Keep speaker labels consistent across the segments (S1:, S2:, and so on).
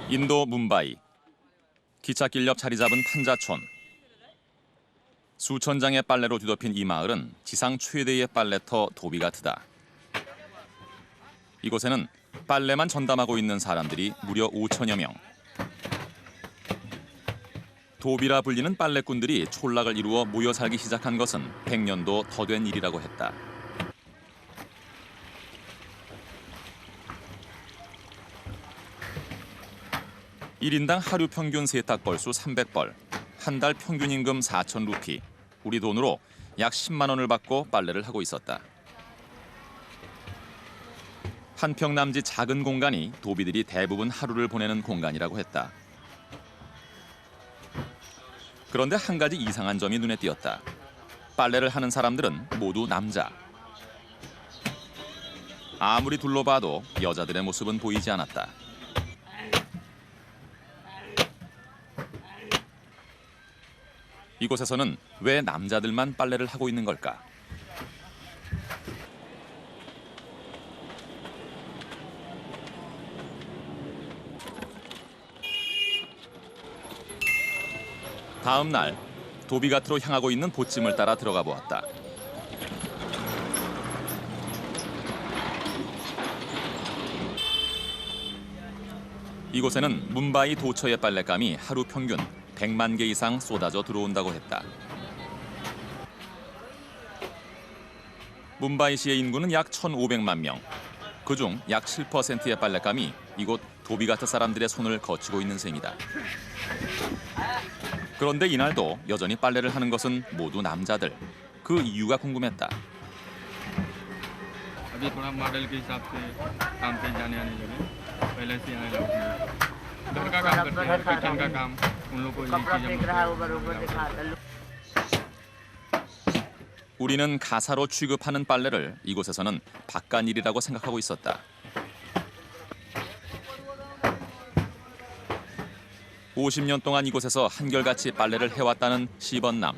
S1: 인도 뭄바이. 기찻길 옆 자리 잡은 판자촌. 수천 장의 빨래로 뒤덮인 이 마을은 지상 최대의 빨래터 도비가트다. 이곳에는 빨래만 전담하고 있는 사람들이 무려 5천여 명. 도비라 불리는 빨래꾼들이 촌락을 이루어 모여 살기 시작한 것은 100년도 더 된 일이라고 했다. (1인당) 하루 평균 세탁 벌수 300벌, 한 달 평균 임금 4천 루피, 우리 돈으로 약 10만 원을 받고 빨래를 하고 있었다. 한 평 남짓 작은 공간이 도비들이 대부분 하루를 보내는 공간이라고 했다. 그런데 한 가지 이상한 점이 눈에 띄었다. 빨래를 하는 사람들은 모두 남자. 아무리 둘러봐도 여자들의 모습은 보이지 않았다. 이곳에서는 왜 남자들만 빨래를 하고 있는 걸까? 다음 날 도비가트로 향하고 있는 보찜을 따라 들어가 보았다. 이곳에는 뭄바이 도처의 빨랫감이 하루 평균 100만 개 이상 쏟아져 들어온다고 했다. 뭄바이시의 인구는 약 1,500만 명. 그중 약 7%의 빨랫감이 이곳 도비가트 사람들의 손을 거치고 있는 셈이다. 그런데 이날도 여전히 빨래를 하는 것은 모두 남자들. 그 이유가 궁금했다.
S2: अभी थोड़ा मॉडल के हिसाब से काम पे जाने आने लगे पहले से आने लगे घर का काम करते हैं किचन का काम उन लोगों को
S1: 우리는 가사로 취급하는 빨래를 이곳에서는 바깥일이라고 생각하고 있었다. 50년 동안 이곳에서 한결같이 빨래를 해왔다는 시번남.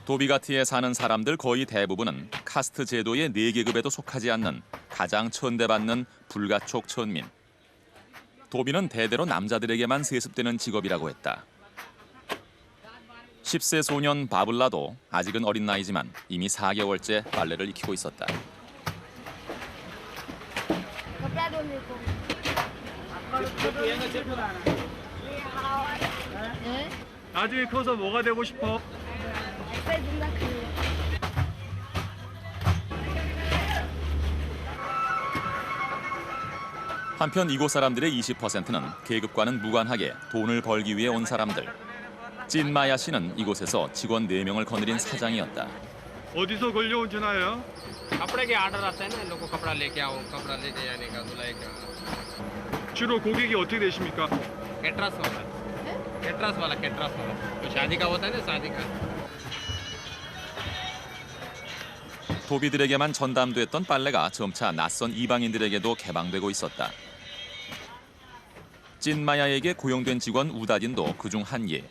S1: 도비가트에 사는 사람들 거의 대부분은 카스트 제도의 4계급에도 속하지 않는 가장 천대받는 불가촉 천민. 도비는 대대로 남자들에게만 세습되는 직업이라고 했다. 10세 소년 바블라도 아직은 어린 나이지만 이미 4개월째 빨래를 익히고 있었다.
S2: 나중에 커서 뭐가 되고 싶어?
S1: 한편 이곳 사람들의 20%는 계급과는 무관하게 돈을 벌기 위해 온 사람들. 찐마야 씨는 이곳에서 직원 4명을 거느린 사장이었다.
S2: 어디서 걸려온 전화예요?
S3: कपड़े के ऑर्डर आते हैं ना इन लोगों को कपड़ा लेके आओ कपड़ा लेके जाने का धुलाई का
S2: 주로 고객이 어떻게 되십니까?
S3: कैटरस वाला कैटरस वाला तो शादी का होता है ना शादी का
S1: 도비들에게만 전담됐던 빨래가 점차 낯선 이방인들에게도 개방되고 있었다. 찐마야에게 고용된 직원 우다딘도 그중 한 예.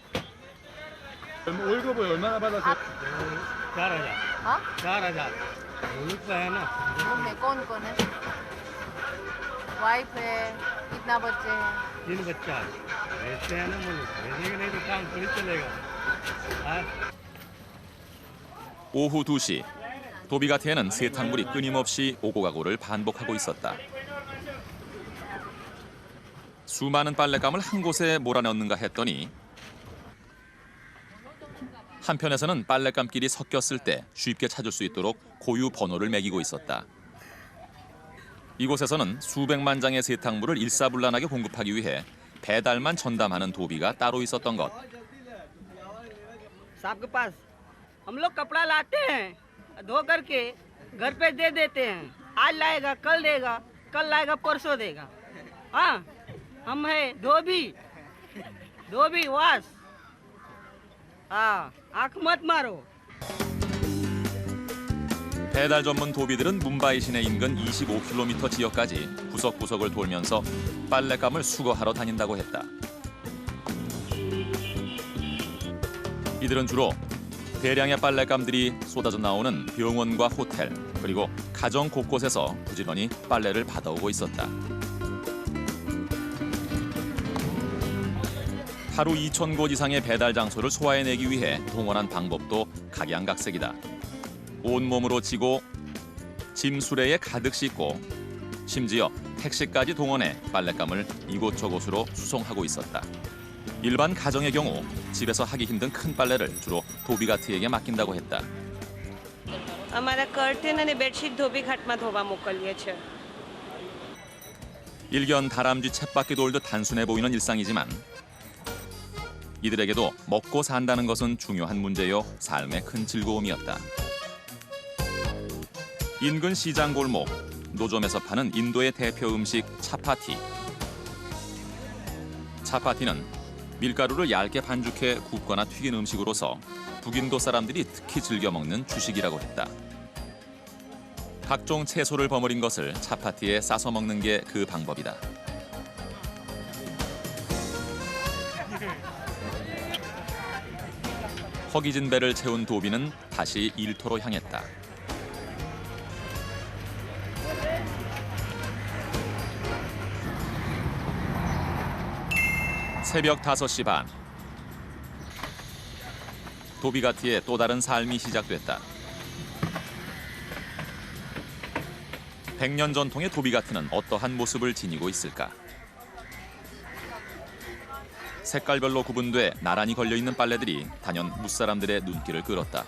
S2: 월급을 얼마나 받았어요?
S3: 4,000
S4: हाँ
S3: 4,000 मुल्क पे है ना
S4: रूम में कौन कौन है वाइफ है कितना बच्चे हैं
S3: 3 बच्चा है भेजते हैं ना मुल्क भेजेंगे नहीं तो काम थोड़ी चलेगा हाँ?
S1: 오후 2시. 도비가트에는 세탁물이 끊임없이 오고 가고를 반복하고 있었다. 수많은 빨랫감을 한 곳에 몰아넣는가 했더니 한편에서는 빨랫감끼리 섞였을 때 쉽게 찾을 수 있도록 고유 번호를 매기고 있었다. 이곳에서는 수백만 장의 세탁물을 일사불란하게 공급하기 위해 배달만 전담하는 도비가 따로 있었던 것.
S5: साहब के पास हम लोग कपड़ा लाते हैं धो करके घर पे दे देते हैं आज लाएगा कल लाएगा परसों देगा हाँ हम है धोबी वास हाँ आँख मत मारो
S1: 배달 전문 도비들은 뭄바이 시내 인근 25km 지역까지 구석구석을 돌면서 빨랫감을 수거하러 다닌다고 했다. 이들은 주로 대량의 빨랫감들이 쏟아져 나오는 병원과 호텔, 그리고 가정 곳곳에서 부지런히 빨래를 받아오고 있었다. 하루 2,000곳 이상의 배달 장소를 소화해내기 위해 동원한 방법도 각양각색이다. 온몸으로 지고 짐 수레에 가득 싣고 심지어 택시까지 동원해 빨랫감을 이곳저곳으로 수송하고 있었다. 일반 가정의 경우 집에서 하기 힘든 큰 빨래를 주로 도비가트에게 맡긴다고 했다.
S5: અમારા કર્ટેન અને બેડશીટ ધોબી ઘાટમાં ધોવા મોકલીએ છીએ.
S1: 일견 다람쥐 쳇바퀴 돌듯 단순해 보이는 일상이지만 이들에게도 먹고 산다는 것은 중요한 문제요, 삶의 큰 즐거움이었다. 인근 시장 골목, 노점에서 파는 인도의 대표 음식 차파티. 차파티는 밀가루를 얇게 반죽해 굽거나 튀긴 음식으로서 북인도 사람들이 특히 즐겨 먹는 주식이라고 했다. 각종 채소를 버무린 것을 차파티에 싸서 먹는 게 그 방법이다. 허기진 배를 채운 도비는 다시 일터로 향했다. 새벽 5시 반. 도비가트의 또 다른 삶이 시작됐다. 100년 전통의 도비가트는 어떠한 모습을 지니고 있을까? 색깔별로 구분돼 나란히 걸려있는 빨래들이 단연 무사람들의 눈길을 끌었다.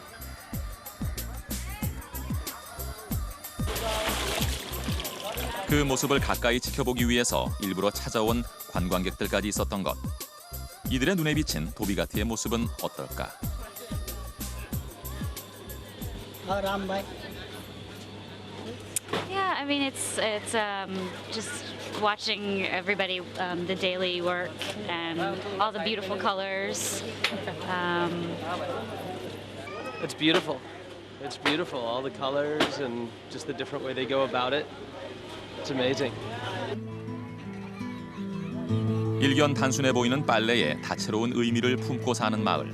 S1: 그 모습을 가까이 지켜보기 위해서 일부러 찾아온 관광객들까지 있었던 것. 이들의 눈에 비친 도비가트의 모습은 어떨까?
S6: Yeah, I mean it's just watching everybody the daily work and all the beautiful colors.
S7: It's beautiful. It's beautiful. All the colors and just the different way they go about it. It's amazing.
S1: 일견 단순해 보이는 빨래에 다채로운 의미를 품고 사는 마을.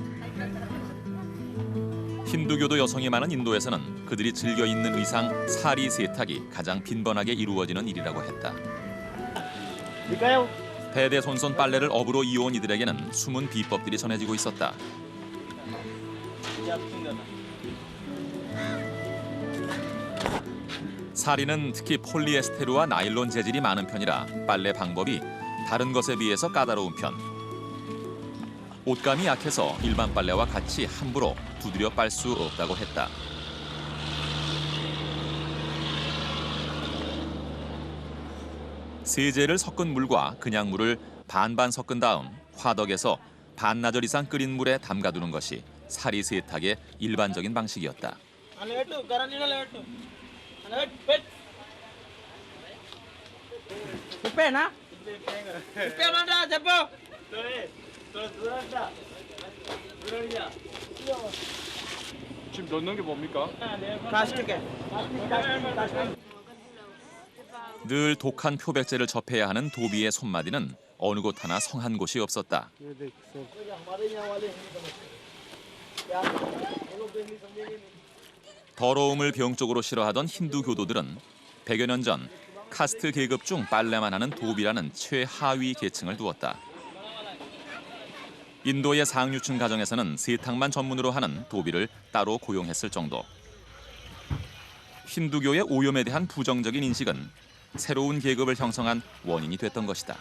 S1: 힌두교도 여성이 많은 인도에서는 그들이 즐겨 입는 의상 사리 세탁이 가장 빈번하게 이루어지는 일이라고 했다. 대대손손 빨래를 업으로 이어온 이들에게는 숨은 비법들이 전해지고 있었다. 사리는 특히 폴리에스테르와 나일론 재질이 많은 편이라 빨래 방법이 다른 것에 비해서 까다로운 편. 옷감이 약해서 일반 빨래와 같이 함부로 두드려 빨 수 없다고 했다. 세제를 섞은 물과 그냥 물을 반반 섞은 다음 화덕에서 반나절 이상 끓인 물에 담가두는 것이 사리 세탁의 일반적인 방식이었다.
S2: 지금 넣는 게 뭡니까?
S1: 늘 독한 표백제를 접해야 하는 도비의 손마디는 어느 곳 하나 성한 곳이 없었다. 더러움을 병적으로 싫어하던 힌두 교도들은 100여 년 전 카스트 계급 중 빨래만 하는 도비라는 최하위 계층을 두었다. 인도의 상류층 가정에서는 세탁만 전문으로 하는 도비를 따로 고용했을 정도. 힌두교의 오염에 대한 부정적인 인식은 새로운 계급을 형성한 원인이 됐던 것이다.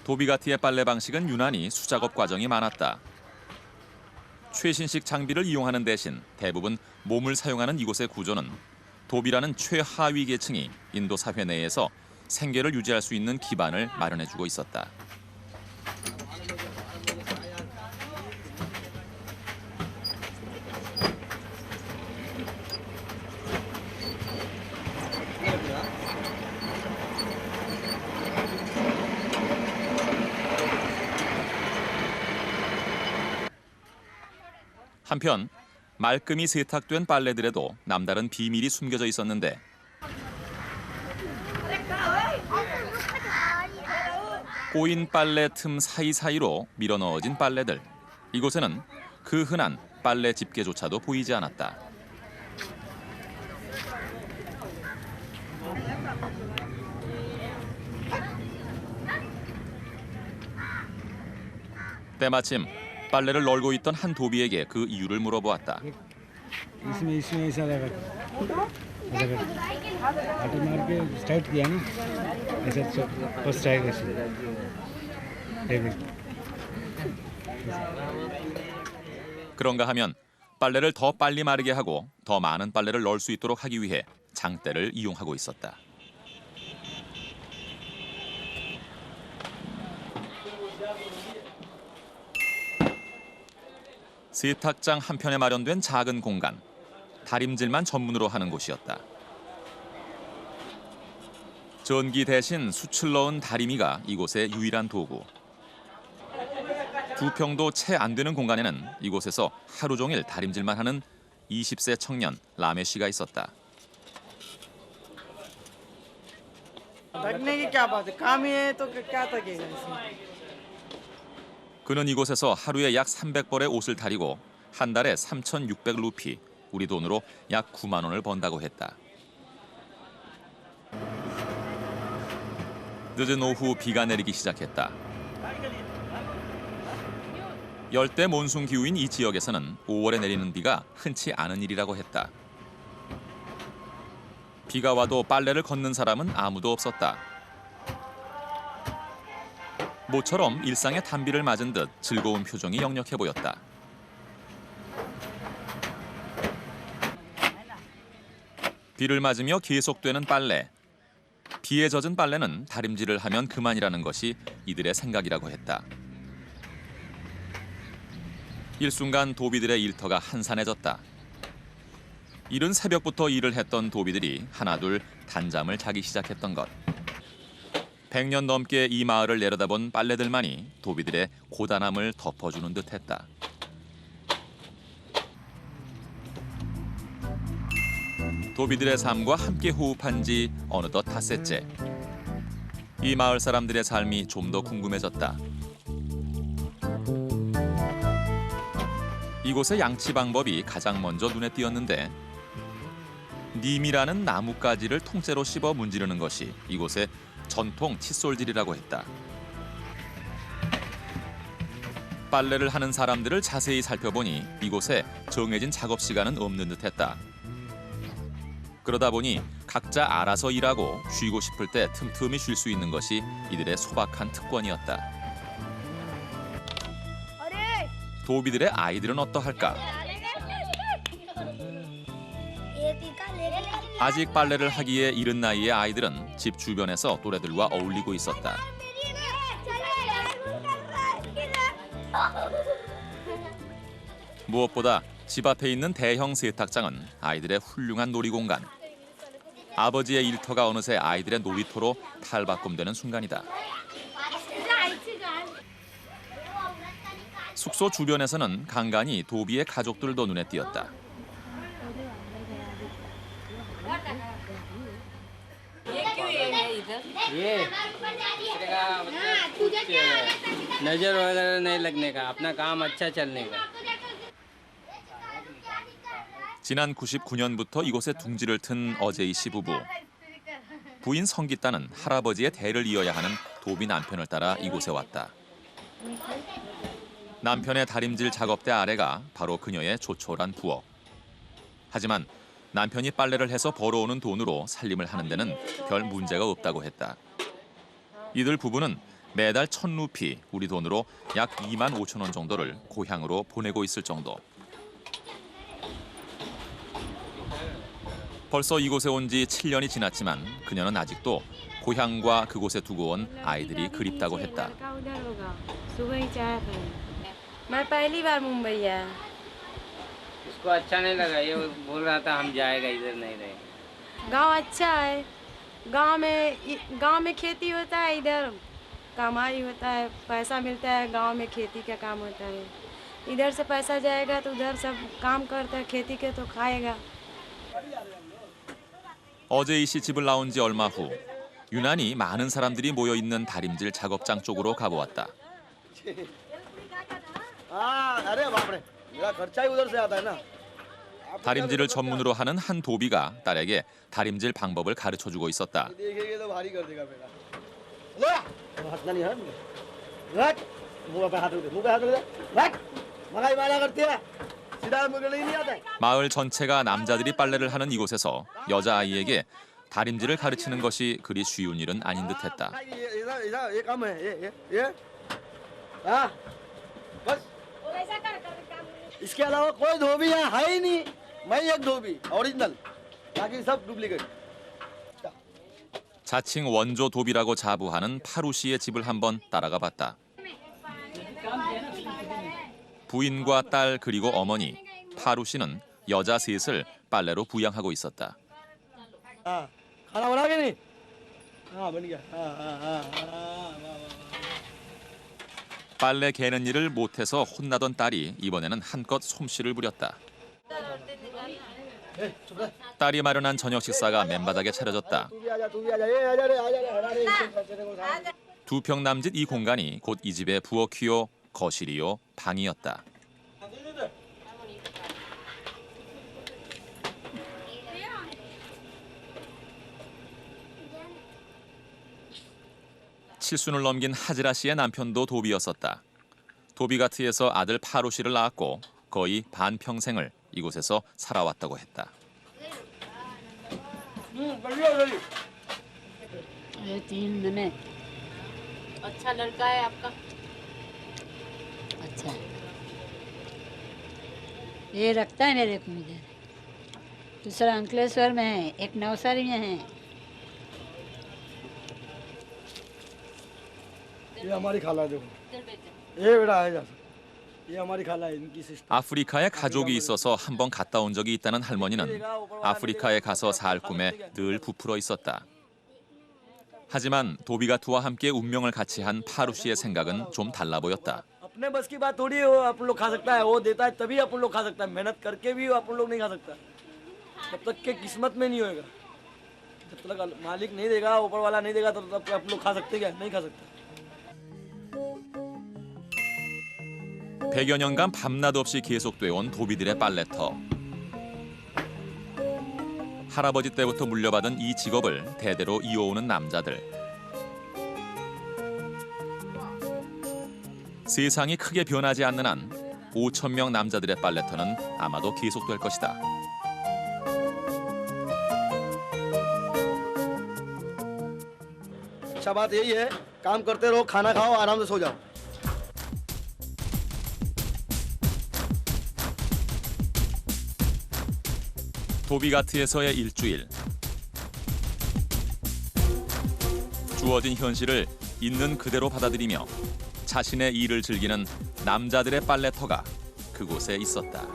S1: 도비가트의 빨래 방식은 유난히 수작업 과정이 많았다. 최신식 장비를 이용하는 대신 대부분 몸을 사용하는 이곳의 구조는 도비라는 최하위 계층이 인도 사회 내에서 생계를 유지할 수 있는 기반을 마련해주고 있었다. 한편 말끔히 세탁된 빨래들에도 남다른 비밀이 숨겨져 있었는데 꼬인 빨래 틈 사이사이로 밀어넣어진 빨래들. 이곳에는 그 흔한 빨래 집게조차도 보이지 않았다. 때마침 빨래를 널고 있던 한 도비에게 그 이유를 물어보았다.
S3: इसमें ऐसा लगा आटे मार के स्टार्ट किया ना ऐसा फर्स्ट आएगा
S1: 그런가 하면 빨래를 더 빨리 마르게 하고 더 많은 빨래를 넣을 수 있도록 하기 위해 장대를 이용하고 있었다. 세탁장 한편에 마련된 작은 공간, 다림질만 전문으로 하는 곳이었다. 전기 대신 숯을 넣은 다리미가 이곳의 유일한 도구. 2평도 채 안 되는 공간에는 이곳에서 하루 종일 다림질만 하는 20세 청년 라메 씨가 있었다.
S5: लगने की क्या बात है, काम ही है तो क्या तकेगा इसमें।
S1: 그는 이곳에서 하루에 약 300벌의 옷을 다리고 한 달에 3,600 루피, 우리 돈으로 약 9만 원을 번다고 했다. 늦은 오후 비가 내리기 시작했다. 열대 몬순 기후인 이 지역에서는 5월에 내리는 비가 흔치 않은 일이라고 했다. 비가 와도 빨래를 걷는 사람은 아무도 없었다. 모처럼 일상의 단비를 맞은 듯 즐거운 표정이 역력해 보였다. 비를 맞으며 계속되는 빨래. 비에 젖은 빨래는 다림질을 하면 그만이라는 것이 이들의 생각이라고 했다. 일순간 도비들의 일터가 한산해졌다. 이른 새벽부터 일을 했던 도비들이 하나둘 단잠을 자기 시작했던 것. 100년 넘게 이 마을을 내려다본 빨래들만이 도비들의 고단함을 덮어주는 듯했다. 도비들의 삶과 함께 호흡한 지 어느덧 닷새째. 이 마을 사람들의 삶이 좀 더 궁금해졌다. 이곳의 양치 방법이 가장 먼저 눈에 띄었는데 님이라는 나뭇가지를 통째로 씹어 문지르는 것이 이곳의 전통 칫솔질이라고 했다. 빨래를 하는 사람들을 자세히 살펴보니 이곳에 정해진 작업 시간은 없는 듯했다. 그러다 보니 각자 알아서 일하고 쉬고 싶을 때 틈틈이 쉴 수 있는 것이 이들의 소박한 특권이었다. 도비들의 아이들은 어떠할까? 아직 빨래를 하기에 이른 나이의 아이들은 집 주변에서 또래들과 어울리고 있었다. 무엇보다 집 앞에 있는 대형 세탁장은 아이들의 훌륭한 놀이공간. 아버지의 일터가 어느새 아이들의 놀이터로 탈바꿈되는 순간이다. 숙소 주변에서는 간간히 도비의 가족들도 눈에 띄었다.
S2: ये नजर वगैरह नहीं लगने का, अपना काम अच्छा चलने का।
S1: 지난 99년부터 이곳에 둥지를 튼 어제이 씨 부부. 부인 성기따는 할아버지의 대를 이어야 하는 도비 남편을 따라 이곳에 왔다. 남편의 다림질 작업대 아래가 바로 그녀의 조촐한 부엌. 하지만 남편이 빨래를 해서 벌어오는 돈으로 살림을 하는 데는 별 문제가 없다고 했다. 이들 부부는 매달 1,000루피, 우리 돈으로 약 2만 5천 원 정도를 고향으로 보내고 있을 정도. 벌써 이곳에 온 지 7년이 지났지만 그녀는 아직도 고향과 그곳에 두고 온 아이들이 그립다고 했다.
S8: मैं पहली बार मुंबई आया।
S2: इसको अच्छा नहीं लगा, ये बोल रहा था हम जाएगा, इधर नहीं रहे।
S8: गांव अच्छा है, गांव में खेती होता है, इधर कमाई होता है, पैसा मिलता है, गांव में खेती का काम होता है। इधर से पैसा जाएगा तो उधर सब काम करता है खेती के तो खाएगा।
S1: 어제 이 씨 집을 나온 지 얼마 후 유난히 많은 사람들이 모여 있는 다림질 작업장 쪽으로 가보았다. 다림질을 전문으로 하는 한 도비가 딸에게 다림질 방법을 가르쳐주고 있었다. 마을 전체가 남자들이 빨래를 하는 이곳에서 여자아이에게 다림질을 가르치는 것이 그리 쉬운 일은 아닌 듯했다.
S9: इसके अलावा कोई धोबी यहाँ है ही नहीं, मैं एक धोबी ओरिजिनल, बाकी सब डुप्लीकेट।
S1: 자칭 원조 도비라고 자부하는 파루 씨의 집을 한번 따라가 봤다. 부인과 딸 그리고 어머니, 파루 씨는 여자 셋을 빨래로 부양하고 있었다.
S9: हाँ, खाना बना के नहीं? हाँ बन गया। हाँ हाँ हाँ हाँ हाँ।
S1: 빨래 개는 일을 못해서 혼나던 딸이 이번에는 한껏 솜씨를 부렸다. 딸이 마련한 저녁 식사가 맨바닥에 차려졌다. 두 평 남짓 이 공간이 곧 이 집의 부엌이요, 거실이요, 방이었다. 칠순을 넘긴 하지라 씨의 남편도 도비였었다. 도비가트에서 아들 파루 씨를 낳았고 거의 반평생을 이곳에서 살아왔다고 했다.
S4: अच्छा लड़का है आपका?
S10: अच्छा ये रखता है मेरे को इधर, दूसरा अंकलेश्वर में है, एक नवसारी में है।
S9: ये हमारी खाला है, देखो ये बेटा है जैसा, ये हमारी खाला है, इनकी सिस्टर।
S1: 아프리카에 가족이 있어서 한번 갔다 온 적이 있다는 할머니는 아프리카에 가서 살 꿈에 늘 부풀어 있었다. 하지만 도비가트와 함께 운명을 같이 한 파루 씨의 생각은 좀 달라 보였다.
S9: अपने बस की बात थोड़ी है, वो अपन लोग खा सकता है, वो देता है तभी अपन लोग खा सकता है, मेहनत करके भी अपन लोग नहीं खा सकता, जब तक के किस्मत में नहीं होएगा, जब तक मालिक नहीं देगा, ऊपर वाला नहीं देगा, तब तक अपन लोग खा सकते क्या? नहीं खा सकते।
S1: 100여 년간 밤낮 없이 계속돼 온 도비들의 빨래터. 할아버지 때부터 물려받은 이 직업을 대대로 이어오는 남자들. 세상이 크게 변하지 않는 한 5,000명 남자들의 빨래터는 아마도 계속될 것이다.
S9: अच्छा बात यही है, काम करते रहो, खाना खाओ, आराम से सो जाओ।
S1: 도비가트에서의 일주일. 주어진 현실을 있는 그대로 받아들이며 자신의 일을 즐기는 남자들의 빨래터가 그곳에 있었다.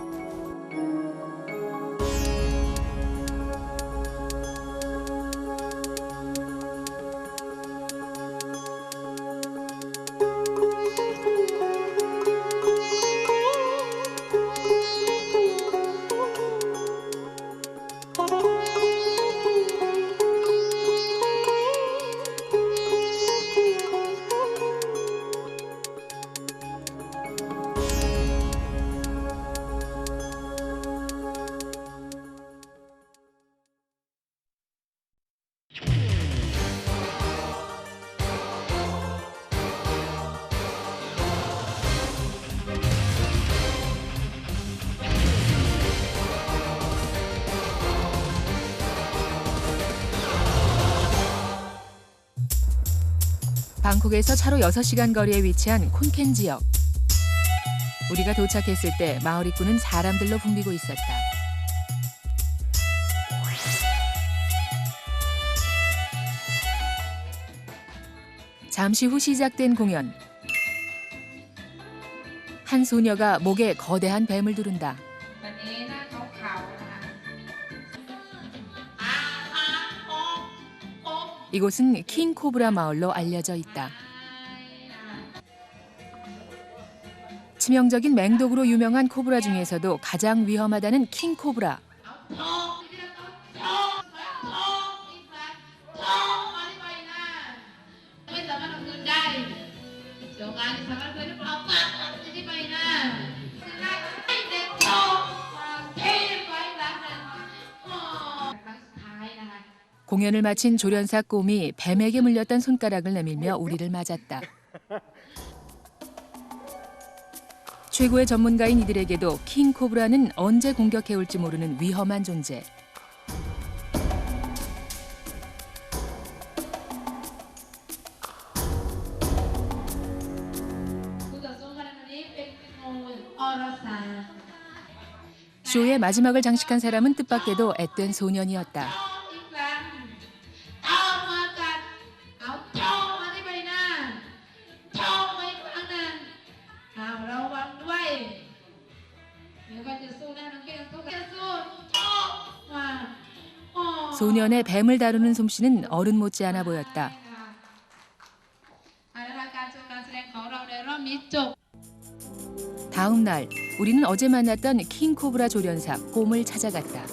S11: 방콕에서 차로 6시간 거리에 위치한 콘켄 지역. 우리가 도착했을 때 마을 입구는 사람들로 붐비고 있었다. 잠시 후 시작된 공연. 한 소녀가 목에 거대한 뱀을 두른다. 이곳은 킹코브라 마을로 알려져 있다. 치명적인 맹독으로 유명한 코브라 중에서도 가장 위험하다는 킹코브라. 공연을 마친 조련사 꼼이 뱀에게 물렸던 손가락을 내밀며 우리를 맞았다. 최고의 전문가인 이들에게도 킹코브라는 언제 공격해올지 모르는 위험한 존재. 쇼의 마지막을 장식한 사람은 뜻밖에도 앳된 소년이었다. 소년의 뱀을 다루는 솜씨는 어른 못지않아 보였다. 다음 날 우리는 어제 만났던 킹코브라 조련사 꼼을 찾아갔다.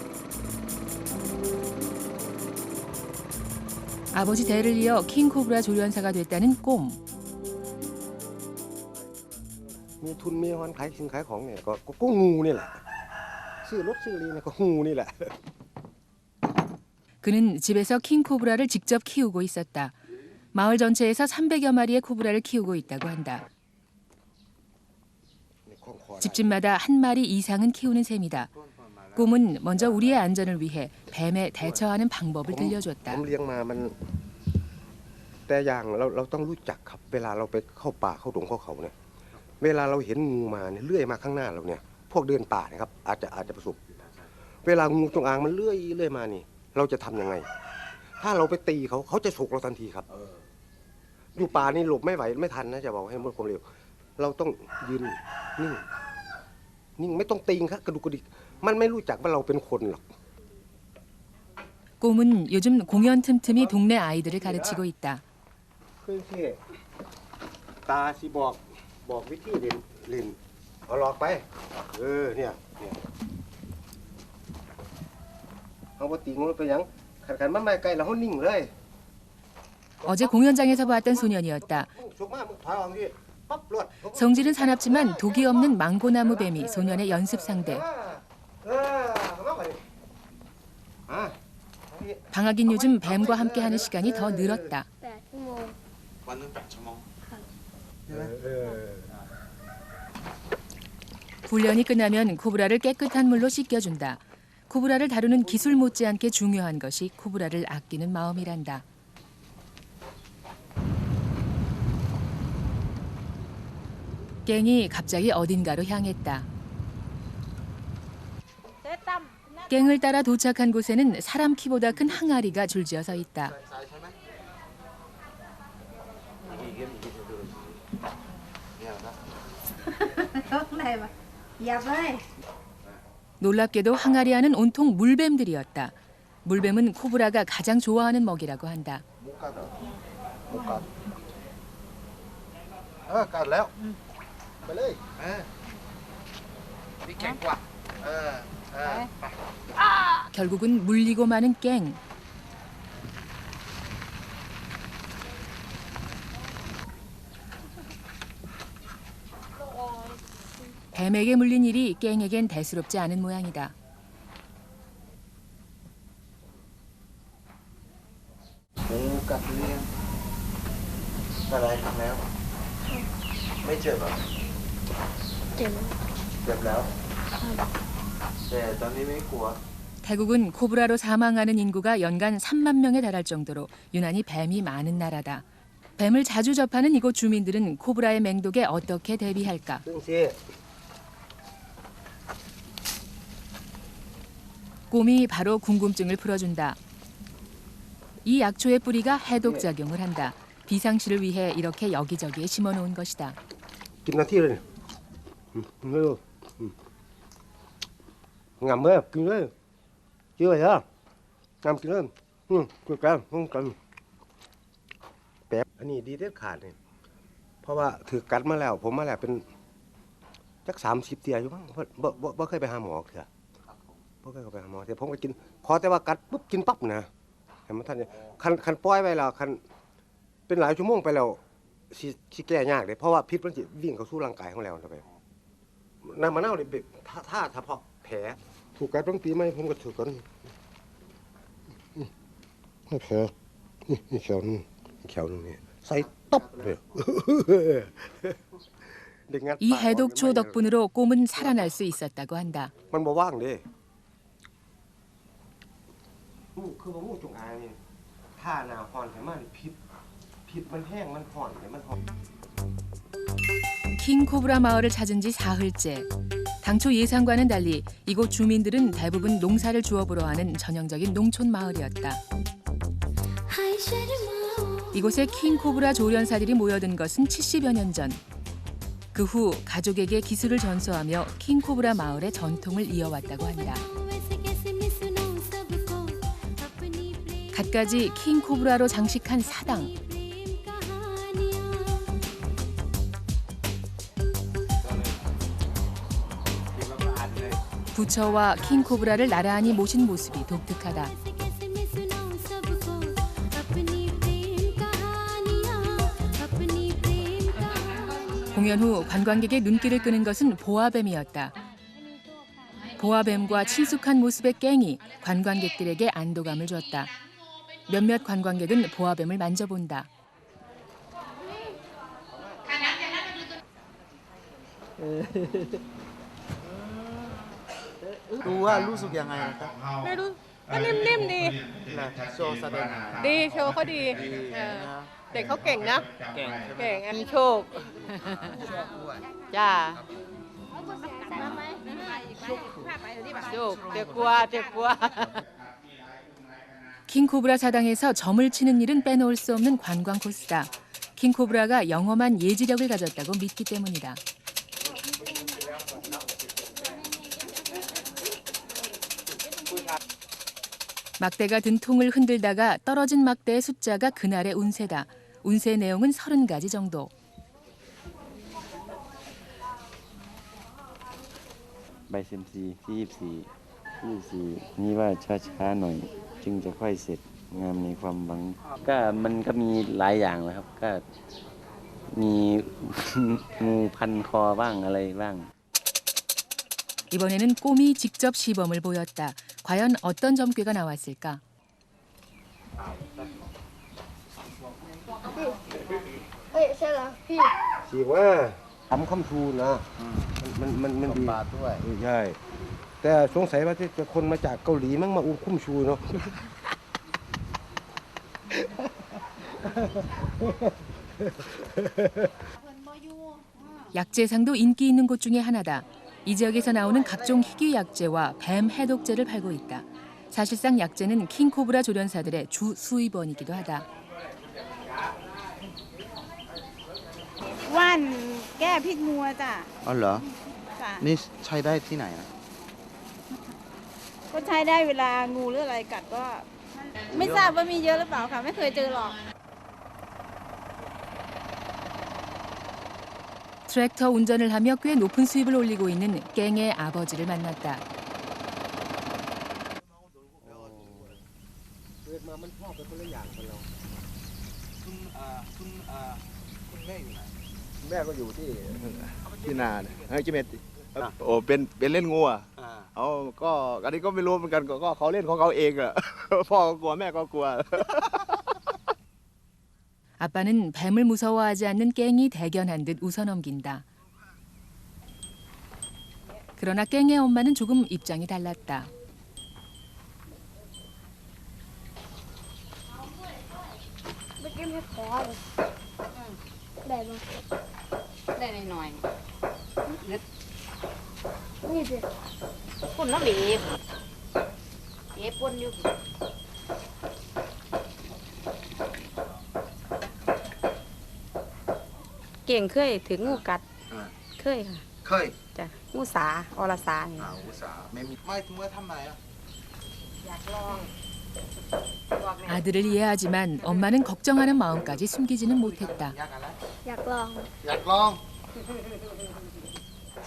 S11: 아버지 대를 이어 킹코브라 조련사가 됐다는 꼼.
S12: มีทุนมีวันขายสินขายของเนี่ยก็งูนี่แหละชื่อรถชื่ออะไรเนี่ยก็งูนี่แหละ
S11: 그는 집에서 킹코브라를 직접 키우고 있었다. 마을 전체에서 300여 마리의 코브라를 키우고 있다고 한다. 집집마다 한 마리 이상은 키우는 셈이다. 꼼은 먼저 우리의 안전을 위해 뱀에 대처하는 방법을 들려줬다.
S12: ผมเลี้ยงมามันแต่อย่างเราต้องรู้จักครับเวลาเราไปเข้าป่าเข้าดงเข้าเขาเนี่ยเวลาเราเห็นงูมาเนี่ยเลื่อยมาข้างหน้าเราเนี่ยพวกเดินป่านะครับอาจจะประสบเวลางูจงอางมันเลื่อยมานี่เราจะทำยังไงถ้าเราไปตีเขาจะฉกเราทันทีครับอยู่ป่านี่หลบไม่ไหวไม่ทันนะจะบอกให้ความเร็วเราต้องยืนนิ่งไม่ต้องตีครับกระดุกกระดิกมันไม่รู้จักว่าเราเป็นคนหรอก
S11: 꼼은 요즘 공연 틈틈이 동네 아이들을 가르치고 있다.
S12: คือที่ตาสิบอกวิธีเล่นเอาหลอกไปเนี่ยเอาบ่ตีงูไปยังขันมันไม่ไกลแล้วเขานิ่งเลย
S11: 어제 공연장에서 봤던 소년이었다. 성질은 사납지만 독이 없는 망고나무 뱀이 소년의 연습 상대. 방학인 요즘 뱀과 함께하는 시간이 더 늘었다. 훈련이 끝나면 코브라를 깨끗한 물로 씻겨준다. 코브라를 다루는 기술 못지않게 중요한 것이 코브라를 아끼는 마음이란다. 깽이 갑자기 어딘가로 향했다. 깽을 따라 도착한 곳에는 사람 키보다 큰 항아리가 줄지어 서 있다. 놀랍게도 항아리 안은 온통 물뱀들이었다. 물뱀은 코브라가 가장 좋아하는 먹이라고 한다. 결국은 물리고 마는 깽. 뱀에게 물린 일이 깽에겐 대수롭지 않은 모양이다. 태국은 코브라로 사망하는 인구가 연간 3만 명에 달할 정도로 유난히 뱀이 많은 나라다. 뱀을 자주 접하는 이곳 주민들은 코브라의 맹독에 어떻게 대비할까? 꼼이 바로 궁금증을 풀어준다. 이 약초의 뿌리가 해독작용을 한다. 비상시를 위해 이렇게 여기저기에 심어놓은 것이다.
S12: ngầm ơi, kinh ơi, chưa vậy hả? Ngầm kinh ơi, không cần. แบบอันนี้ดีเด็ดขาดเลยเพราะว่าถือกัดมาแล้วผมมาแล้วเป็น จัก30 เที่ยอยู่มั้งบ่เคยไปหาหมอเถอะบ่เคยไปหาหมอแต่ผมก็กินขอแต่ว่ากัดปุ๊บกินปั๊บนะให้มันทันคันปล่อยไว้แล้วคันเป็นหลายชั่วโมงไปแล้วสิแก้ยากเด้เพราะว่าพิษมันสิวิ่งเข้าสู่ร่างกายของเราไปน้ำมะนาวนี่ถ้าเฉพาะแผลถูกกัดตั้งปีใหม่ผมก็ถูกกันให้แผลนี่แขวนึงนี่ใส่ต๊อบเลย
S11: 이 해독초 덕분으로 꼼은 살아날 수 있었다고 한다.
S12: มันบ่ว่างเด้คือว่างูจงอางนี่ถ้าหน้าร้อนให้มันพิษมันแห้งมันร้อนให้มันร้อน
S11: 킹코브라 마을을 찾은 지 사흘째. 당초 예상과는 달리 이곳 주민들은 대부분 농사를 주업으로 하는 전형적인 농촌 마을이었다. 이곳에 킹코브라 조련사들이 모여든 것은 70여 년 전. 그 후 가족에게 기술을 전수하며 킹코브라 마을의 전통을 이어왔다고 한다. 갖가지 킹코브라로 장식한 사당. 부처와 킹코브라를 나란히 모신 모습이 독특하다. 공연 후 관광객의 눈길을 끄는 것은 보아뱀이었다. 보아뱀과 친숙한 모습의 깽이 관광객들에게 안도감을 줬다. 몇몇 관광객은 보아뱀을 만져본다.
S13: ดูว่ารู้สึกยังไงนะครับ
S4: ไม่รู้ก็นิ่มๆดี
S13: โชว์แสดง
S4: ดีโชว์เขาดีเด็กเขาเก่งนะ
S13: เก่ง
S4: เก่งอันโชคจ้าโชคเด็กกลัว
S11: 킹코브라 사당에서 점을 치는 일은 빼놓을 수 없는 관광 코스다. 킹코브라가 영험한 예지력을 가졌다고 믿기 때문이다. 막대가 든 통을 흔들다가 떨어진 막대의 숫자가 그날의 운세다. 운세 내용은 30가지 정도.
S14: ใบเซมซีที่24นี่ว่าช้าๆหน่อยจึงจะค่อยเสร็จงานมีความหวังก็มันก็มีหลายอย่างนะครับก็มีงูพันคอบ้างอะไรบ้าง
S11: 이번에는 꼼이 직접 시범을 보였다. 과연 어떤 점괘가 나왔을까?
S12: ใช่แล้วพี่สิว่าทำคำทูนะมันดีบาทด้วยใช่แต่สงสัยว่าจะคนมาจากเกาหลีมั่งมาอุ้มคุ้มชูเนาะ
S11: 약재상도 인기 있는 곳 중에 하나다. 이 지역에서 나오는 각종 희귀 약재와 뱀 해독제를 팔고 있다. 사실상 약재는 킹코브라 조련사들의 주 수입원이기도 하다.
S15: ว่านแก้พิษงูจ้ะ
S13: อ๋อเหรอ
S15: จ้ะ
S13: นี่ใช้ได้ที่ไหนนะ
S15: ก็ใช้ได้เวลางูหรืออะไรกัดก็ ไม่ทราบว่ามีเยอะหรือเปล่าค่ะ ไม่เคยเจอหรอก
S11: 트랙터 운전을 하며 꽤 높은 수입을 올리고 있는 깽의 아버지를 만났다.
S12: เกิดมามันชอบเป็นคนละอย่างกันเราคุณแม่อยู่ไหนแม่ก็อยู่ที่นาเนี่ยจิเมตโอ้เป็นเล่นงูอ่ะเอาก็อันนี้ก็ไม่รู้เหมือนกันก็เขาเล่นของเขาเองอ่ะ พ่อก็กลัวแม่ก็กลัว
S11: 아빠는 뱀을 무서워하지 않는 깽이 대견한 듯 웃어넘긴다. 그러나 깽의 엄마는 조금 입장이 달랐다.
S10: đây nồi phun nó bị phun như
S5: เก่งเคยถึงงูกัดเคยค่ะ
S13: เคย
S5: จ้ะงูสาอรสาเนี่ย
S13: อุตส่าห์ไม่ถึงว่าทำไมอ่ะ
S5: อยากลอง
S11: 아들을 이해하지만 엄마는 걱정하는 마음까지 숨기지는 못했다.
S15: อยากลอง
S13: อยากลอง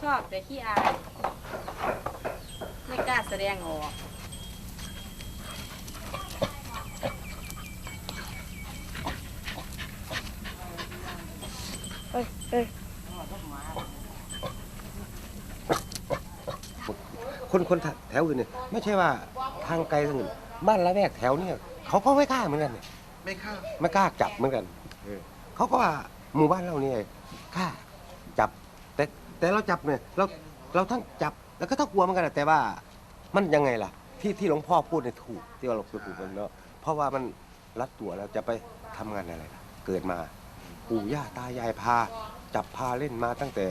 S15: ชอบแต่ขี้อายไม่กล้าแสดงออก
S12: คนแถวอื่นเนี่ยไม่ใช่ว่าทางไกลทางอื่นบ้านละแวกแถวเนี่ยเขาก็ไม่กล้าเหมือนกันเนี่ย
S13: ไม่เข้า
S12: ไม่กล้าจับเหมือนกันเขาก็ว่าหมู่บ้านเราเนี่ยกล้าจับแต่เราจับเนี่ยเราทั้งจับแล้วก็ต้องกลัวเหมือนกันแต่ว่ามันยังไงล่ะที่หลวงพ่อพูดเนี่ยถูกที่ว่าเราพูดถูกกันเนาะเพราะว่ามันรัดตัวแล้วจะไปทำงานอะไรล่ะเกิดมาปู่ย่าตายายพาจับพาเล่นมาตั้งแต่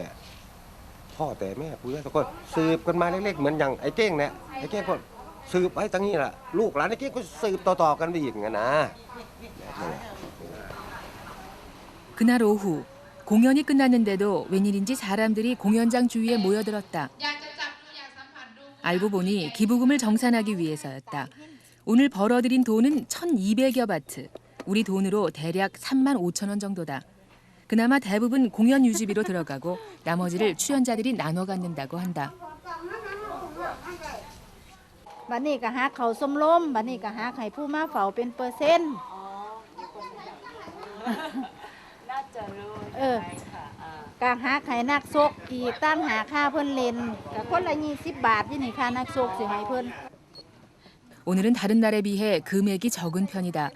S12: พ่อแต่แม่ปู่ย่าตะโกนสืบกันมาเล็กๆเหมือนอย่างไอ้เก้งเนี่ยไอ้เก้งก็สืบไว้ตั้งนี้แหละลูกหลานไอ้เก้งก็สืบต่อๆกันไปอีกงั้นนะ
S11: 그날 오후 공연이 끝났는데도 웬일인지 사람들이 공연장 주위에 모여들었다. 알고 보니 기부금을 정산하기 위해서였다. 오늘 벌어들인 돈은 1,200여 바트. 우리 돈으로 대략 3만 5천 원 정도다. 그나마 대부분 공연 유지비로 들어가고 나머지를 출연자들이 나눠 갖는다고 한다.
S15: บัดนี้ก็หาเขาส้มล้มบัดนี้ก็หาไข่ผู้มาเฝ้าเป็นเปอร์เซ็นต์กางหาไข่นักซกอีกตั้งหาค่าเพิ่นเล่นกับคนละ20 บาทที่นี่ค่านักซกสิให้เพิ่น
S11: 오늘은 다른 날에 비해 금액이 적은 편이다.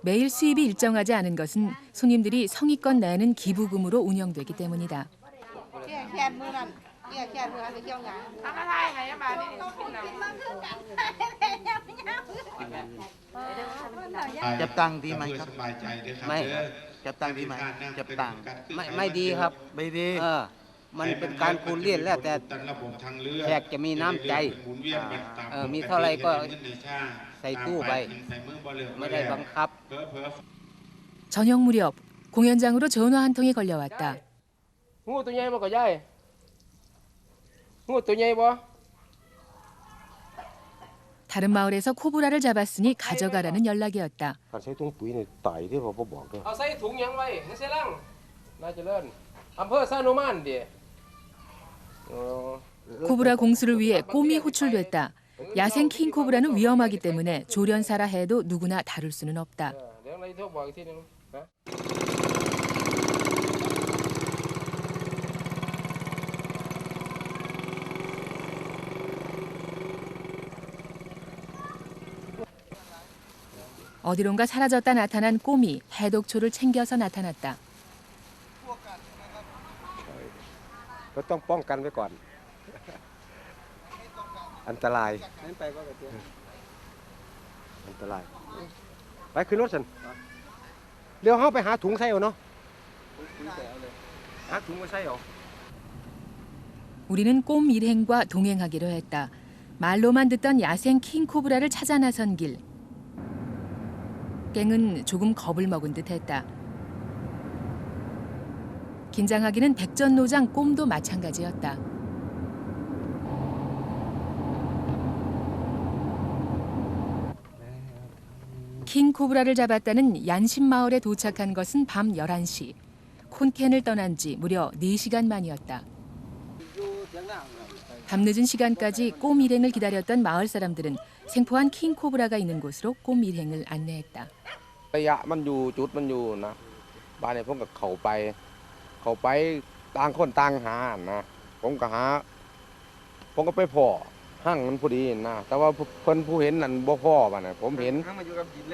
S11: 매일 수입이 일정하지 않은 것은 손님들이 성의껏 내는 기부금으로 운영되기 때문이다.
S13: จับตังค์ดีไหมครับไม่จับตังค์ดีไหมจับตังค์ไม่ดีครับไม่ดีมันเป็นการคูณเลี่ยนแล้วแต่แขกจะมีน้ำใจมีเท่าไรก็ใส่ตู้ไปไม่ได้บังคับ
S11: 저녁 무렵 공연장으로 전화 한 통이 걸려왔다.
S7: งูตัวใหญ่บ่ก็ยายงูตัวใหญ่บ่
S11: 다른 마을에서 코브라를 잡았으니 가져가라는 연락이었다.
S12: การใช้ถุงปุ๋ยเนี่ยตายที่เราบอกด้วย
S7: เอาใส่ถุงยังไว้ให้ใส่ลังน่าเจริญอำเภอสานุมานดิ
S11: 코브라 공수를 위해 꼼이 호출됐다. 야생 킹 코브라는 위험하기 때문에 조련사라 해도 누구나 다룰 수는 없다.
S7: เดี๋ยวอะไรโทรบอกอีกทีนึงนะ
S11: 어디론가 사라졌다 나타난 꼼이 해독초를 챙겨서 나타났다.
S12: ก็ต้องป้องกันไว้ก่อนอันตรายอันตรายไปขึ้นรถฉันเดี๋ยวเขาไปหาถุงใส่เอาเนาะหาถุงมาใส่เอา
S11: 우리는 꼼 일행과 동행하기로 했다. 말로만 듣던 야생 킹 코브라를 찾아 나선 길. 깽은 조금 겁을 먹은 듯했다. 긴장하기는 백전노장 꼼도 마찬가지였다. 킹 코브라를 잡았다는 얀신 마을에 도착한 것은 밤 11시. 콘켄을 떠난 지 무려 4시간 만이었다. 밤늦은 시간까지 꼼 일행을 기다렸던 마을 사람들은 생포한 킹 코브라가 있는 곳으로 꼼 일행을 안내했다.
S16: ระยะมันอยู่จุดมันอยู่นะบ้านเนี่ยผมก็เข้าไปต่างคนต่างหานะผมก็ไปพ่อห้างมันพอดีนะแต่ว่าเพิ่นผู้เห็นนั่นบ่พ่อบ้านน่ะผมเห็น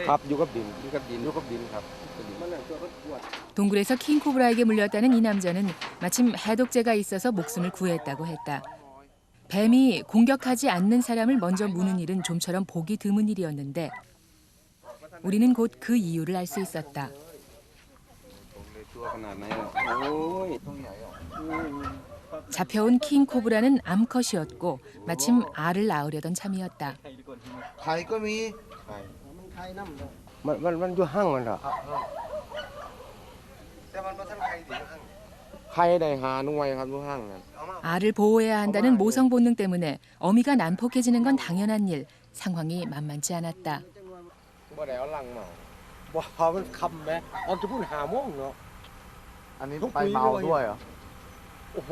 S16: ครับอยู่กับดินครับ
S11: 동굴에서 킹 코브라에게 물렸다는 이 남자는 마침 해독제가 있어서 목숨을 구했다고 했다. 뱀이 공격하지 않는 사람을 먼저 무는 일은 좀처럼 보기 드문 일이었는데 우리는 곧 그 이유를 알 수 있었다. 잡혀온 킹 코브라는 암컷이었고 마침 알을 낳으려던 참이었다.
S13: ไข่ก็มี
S12: มันอยู่ห้างมันเหรอ
S16: ใครได้หาหน่วยครับทุกห้างนั้น
S11: 알을 보호해야 한다는 모성 본능 때문에 어미가 난폭해지는 건 당연한 일. 상황이 만만치 않았다.
S16: บ่ได้เอาลังมา
S12: ว่าพอมันคำไหมออกจะพูดหาโมงเนาะ
S13: อันนี้ไปเมาด้วยเหรอ
S12: โอ้โห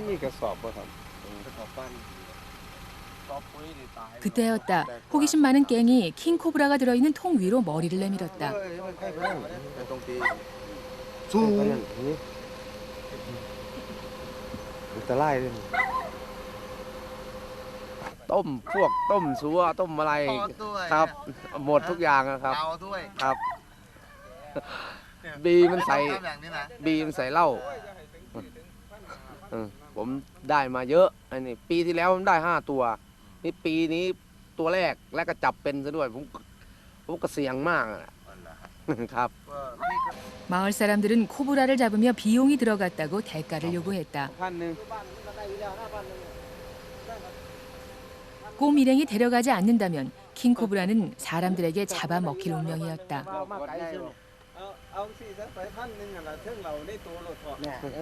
S16: นี่กระสอบป่ะครับกระสอบปั้น
S11: 그때였다. 호기심 많은 깽이 킹코브라가 들어있는 통 위로 머리를 내밀었다.
S12: สู้อันตรายเลย
S16: ต้มพวกต้มสัวต้มอะไรครับหมดทุกอย่างนะครับครับบีมันใส่เหล้าผมได้มาเยอะอันนี้ปีที่แล้วผมได้5 ตัวนี่ปีนี้ตัวแรกและก็จับเป็นซะด้วยผมก็เสี่ยงมากครับ
S11: 마을 사람들은 코브라를 잡으며 비용이 들어갔다고 대가를 요구했다. 꼼 일행이 데려가지 않는다면 킹코브라는 사람들에게 잡아먹힐 운명이었다.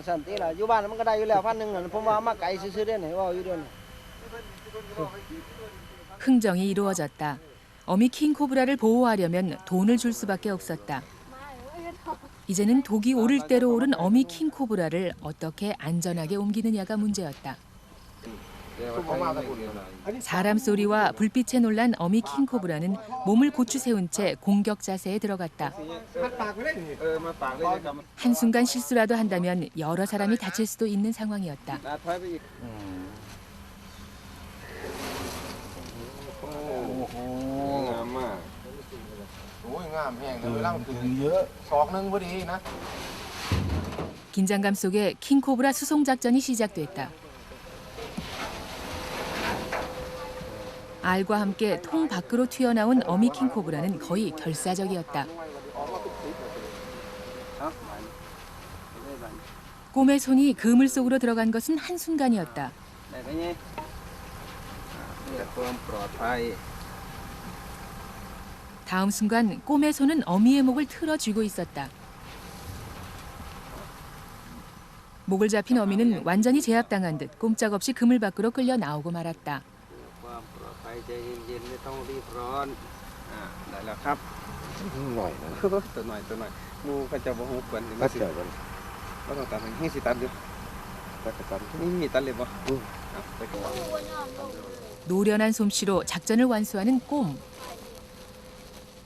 S13: สันติล่ะอยู่บ้านมันก็ได้อยู่แล้ว1,000น่ะผมว่ามาไกลซื่อๆเด้อนี่ว่าอยู่เด้อ
S11: 흥정이 이루어졌다. 어미 킹코브라를 보호하려면 돈을 줄 수밖에 없었다. 이제는 독이 오를 대로 오른 어미 킹코브라를 어떻게 안전하게 옮기느냐가 문제였다. 사람 소리와 불빛에 놀란 어미 킹코브라는 몸을 고추 세운 채 공격 자세에 들어갔다. 한순간 실수라도 한다면 여러 사람이 다칠 수도 있는 상황이었다. 긴장감 속에 킹코브라 수송 작전이 시작됐다. 알과 함께 통 밖으로 튀어나온 어미 킹코브라는 거의 결사적이었다. 꼼의 손이 그물 속으로 들어간 것은 한순간이었다. 다음 순간 꼼의 손은 어미의 목을 틀어쥐고 있었다. 목을 잡힌 어미는 완전히 제압당한 듯 꼼짝없이 그물 밖으로 끌려 나오고 말았다. 노련한 솜씨로 작전을 완수하는 꼼.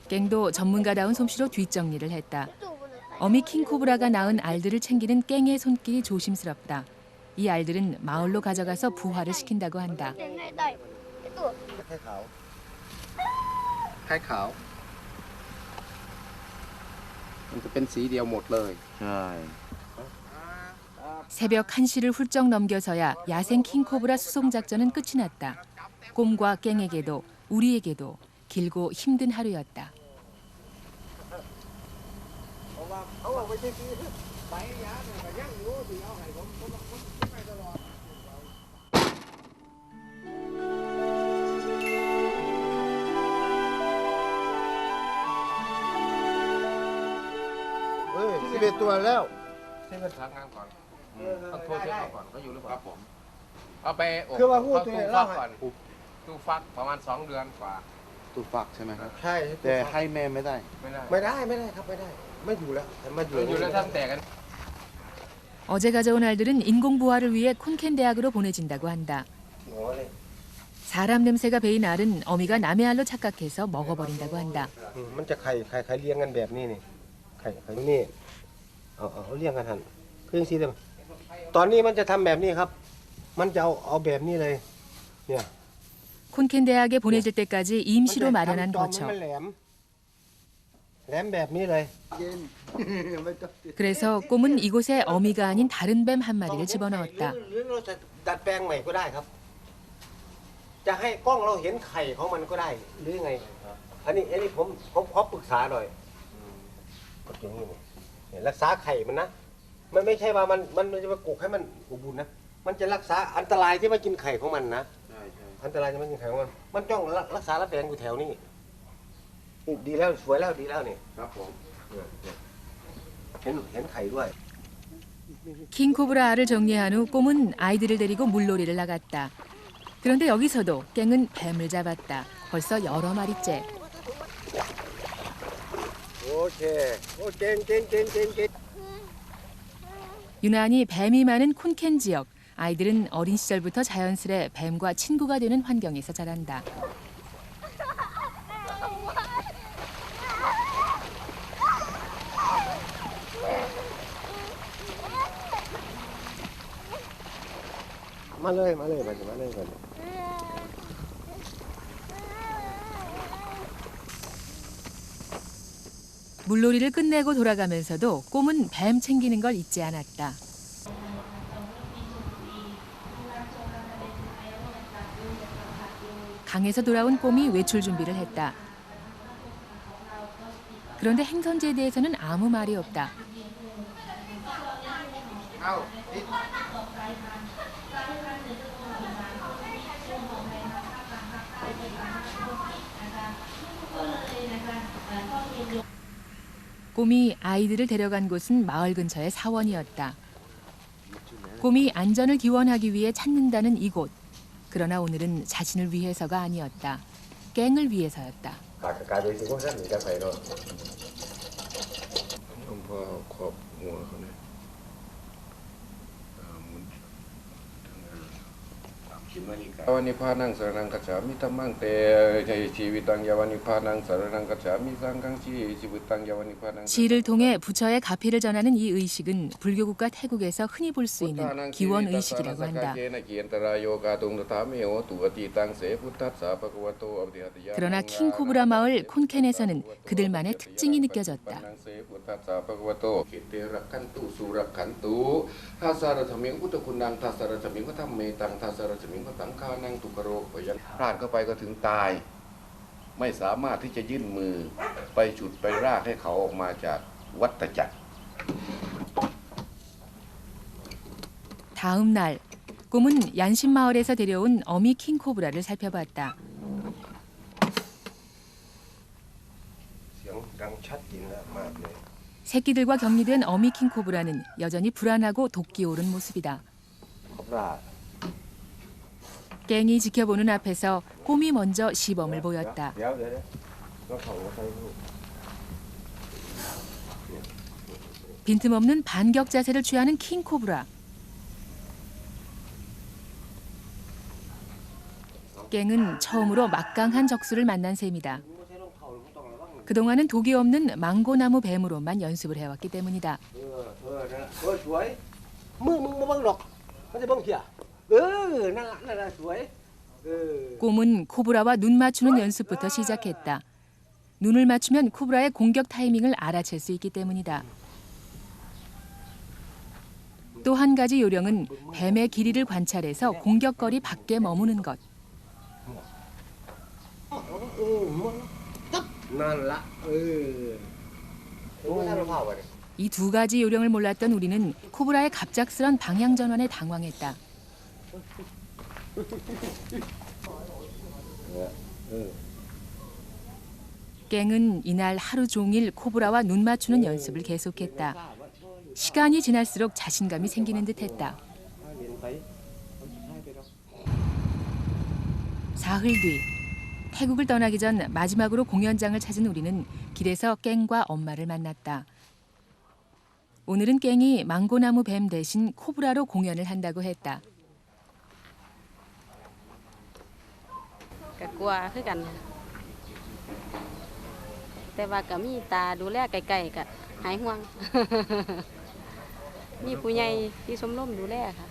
S11: 깽도 전문가다운 솜씨로 뒷정리를 했다. 어미 킹코브라가 낳은 알들을 챙기는 깽의 손길이 조심스럽다. 이 알들은 마을로 가져가서 부화를 시킨다고 한다.
S16: ไข่ขาวมันจะเป็นสีเดียวหมดเลย
S11: 새벽 1시를 훌쩍 넘겨서야 야생 킹코브라 수송 작전은 끝이 났다. 꼼과 깽에게도 우리에게도 길고 힘든 하루였다.
S16: 왜ตัวแล้วเส้นทางงานก่อนต้องโทรเช็คก่อนเขาอยู่หรือเปล่าครับผมเอาไปอบคือว่าพูดตัวเล่าก่อนตู้ฟักประมาณ2 เดือนกว่าตู้ฟักใช่ไหมครับใช่แต่ให้แม่ไม่ได้ครับไม่ได้ไม่อยู่แล้วอยู่แล้วทำแต่กัน
S11: 어제 가져온 알들은 인공 부화를 위해 콘켄 대학으로 보내진다고 한다. 사람 냄새가 배인 알은 어미가 남의 알로 착각해서 먹어버린다고 한다.
S12: มันจะไข่เลี้ยงกันแบบนี้นี่ไข่นี่เอาเลี้ยงกันหันคืออย่างนี้เลยตอนนี้มันจะทำแบบนี้ครับมันจะเอาแบบนี้เลยเนี่ย
S11: 콘켄 대학에 보내질 때까지 임시로 마련한 거처.
S12: แหลมแบบนี้เลย
S11: 그래서 꼼은 이곳에 어미가 아닌 다른 뱀 한 마리를 집어넣었다.
S12: หรือเราจะดัดแปลงใหม่ก็ได้ครับ จะให้กล้องเราเห็นไข่ของมันก็ได้หรือไงอันนี้ผมขอปรึกษาหน่อยกดอย่างนี้เนี่ยรักษาไข่มันนะมันไม่ใช่ว่ามันจะมากุกให้มันอุบุญนะมันจะรักษาอันตรายที่มากินไข่ของมันนะอันตรายที่มากินไข่ของมันจ้องรักษาระแวงอยู่แถวนี้ดีแล้วสวยแล้วดีแล้วนี่ครับผมเห็นไข่ด้วย
S11: 킹코브라 알을 정리한 후 꼼은 아이들을 데리고 물놀이를 나갔다. 그런데 여기서도 깽은 뱀을 잡았다. 벌써 여러 마리째.
S12: 오케이. 오, 깽.
S11: 유난히 뱀이 많은 콘켄 지역. 아이들은 어린 시절부터 자연스레 뱀과 친구가 되는 환경에서 자란다.
S12: มาเลยมาเลย
S11: 물놀이를 끝내고 돌아가면서도 꼼은 뱀 챙기는 걸 잊지 않았다. 강에서 돌아온 꼼이 외출 준비를 했다. 그런데 행선지에 대해서는 아무 말이 없다. 꼼이 아이들을 데려간 곳은 마을 근처의 사원이었다. 꼼이 안전을 기원하기 위해 찾는다는 이곳. 그러나 오늘은 자신을 위해서가 아니었다. 깽을 위해서였다.
S16: 야와니파낭 사랑ang 가자미 탐망 때 지위당 야와니파낭 사랑ang 가자미 상강시 지위당 야와니파낭
S11: 시를 통해 부처의 가피를 전하는 이 의식은 불교국가 태국에서 흔히 볼 수 있는 기원 의식이라고 한다. 그러나 킹코브라 마을 콘켄에서는 그들만의 특징이 느껴졌다. 다음 날, 꼼은 얀신 마을에서 데려온 어미 킹코브라를 살펴봤다. 새끼들과 격리된 어미 킹코브라는 여전히 불안하고 독기 오른 모습이다. 깽이 지켜보는 앞에서 꼼이 먼저 시범을 보였다. 빈틈없는 반격 자세를 취하는 킹코브라. 깽은 처음으로 막강한 적수를 만난 셈이다. 그동안은 독이 없는 망고나무 뱀으로만 연습을 해왔기 때문이다. 꼼은 코브라와 눈 맞추는 연습부터 시작했다. 눈을 맞추면 코브라의 공격 타이밍을 알아챌 수 있기 때문이다. 또 한 가지 요령은 뱀의 길이를 관찰해서 공격거리 밖에 머무는 것. 이 두 가지 요령을 몰랐던 우리는 코브라의 갑작스런 방향 전환에 당황했다. 깽은 이날 하루 종일 코브라와 눈 맞추는 연습을 계속했다. 시간이 지날수록 자신감이 생기는 듯했다. 사흘 뒤, 태국을 떠나기 전 마지막으로 공연장을 찾은 우리는 길에서 깽과 엄마를 만났다. 오늘은 깽이 망고나무 뱀 대신 코브라로 공연을 한다고 했다.
S17: ก็กลัวคือกันแต่ว่าก็มีตาดูแลไกลๆก็หายห่วง มีผู้ใหญ่ที่ชมรมดูแลค่ะ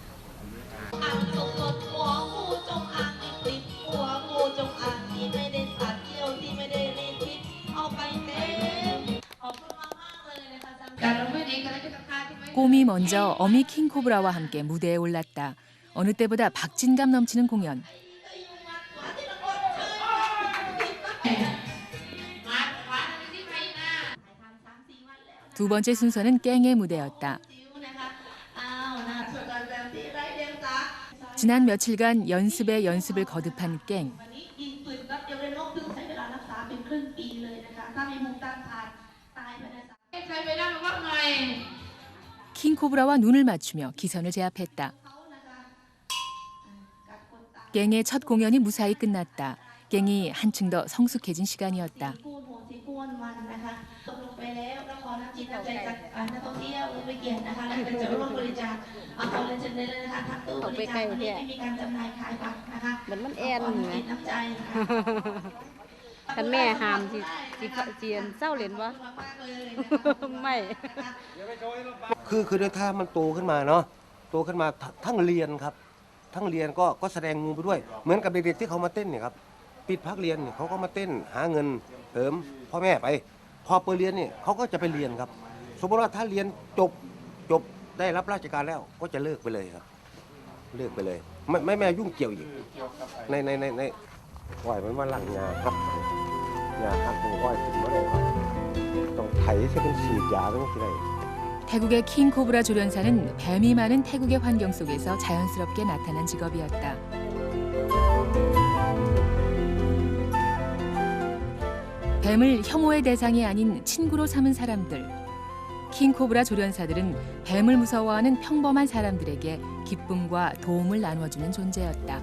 S11: 꼼이 먼저 어미 킹코브라와 함께 무대에 올랐다. 어느 때보다 박진감 넘치는 공연. 두 번째 순서는 깽의 무대였다. 지난 며칠간 연습에 연습을 거듭한 깽. 킹코브라와 눈을 맞추며 기선을 제압했다. 깽의 첫 공연이 무사히 끝났다. 깽이 한층 더 성숙해진 시간이었다.
S18: กียรตินะคะและจะร่วมบริจาคขอเรียนเชิญได้เลยนะคะทั้งตู้บริจาควันนี้ไม่มีการจำหน่ายขายบัตรนะคะ
S17: เหมือนมันแอน
S18: ขอบคุณ
S17: ไง
S18: น้ำใจนะคะ
S17: ท่านแม่หามจีเจียนเศร้าเหรียญวะ ไม่
S12: คือด้วยถ้ามันโตขึ้นมาเนาะโตขึ้นมาทั้งเรียนครับทั้งเรียนก็แสดงงูไปด้วยเหมือนกับเด็กๆที่เขามาเต้นเนี่ยครับปิดพักเรียนเนี่ยเขาก็มาเต้นหาเงินเติมพ่อแม่ไปพอเปิดเรียนเนี่ยเขาก็จะไปเรียนครับสมมติว่าถ้าเรียนจบได้รับราชการแล้วก็จะเลิกไปเลยครับเลิกไปเลยไม่ยุ่งเกี่ยวอีกในปล่อยมันมาหลังยาครับยาครับผมปล่อยถึงเมื่อไรครับต้องไถใช้เป็นฉีดยาต้องที่ไหน
S11: 태국의 킹코브라 조련사는 뱀이 많은 태국의 환경 속에서 자연스럽게 나타난 직업이었다. 뱀을 혐오의 대상이 아닌 친구로 삼은 사람들. 킹코브라 조련사들은 뱀을 무서워하는 평범한 사람들에게 기쁨과 도움을 나눠주는 존재였다.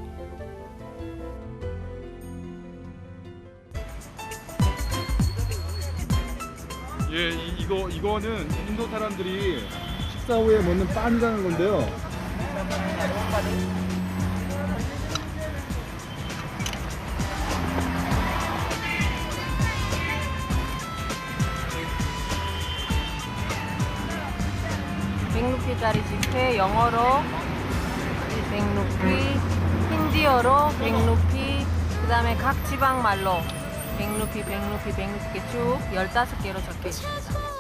S19: 예, 이거는 인도 사람들이 식사 후에 먹는 빵이라는 건데요.
S4: 백루피짜리 지폐 영어로 100루피, 힌디어로 100루피, 그 다음에 각 지방 말로 100루피, 100루피, 100루피 쭉 15개로 적혀 있습니다.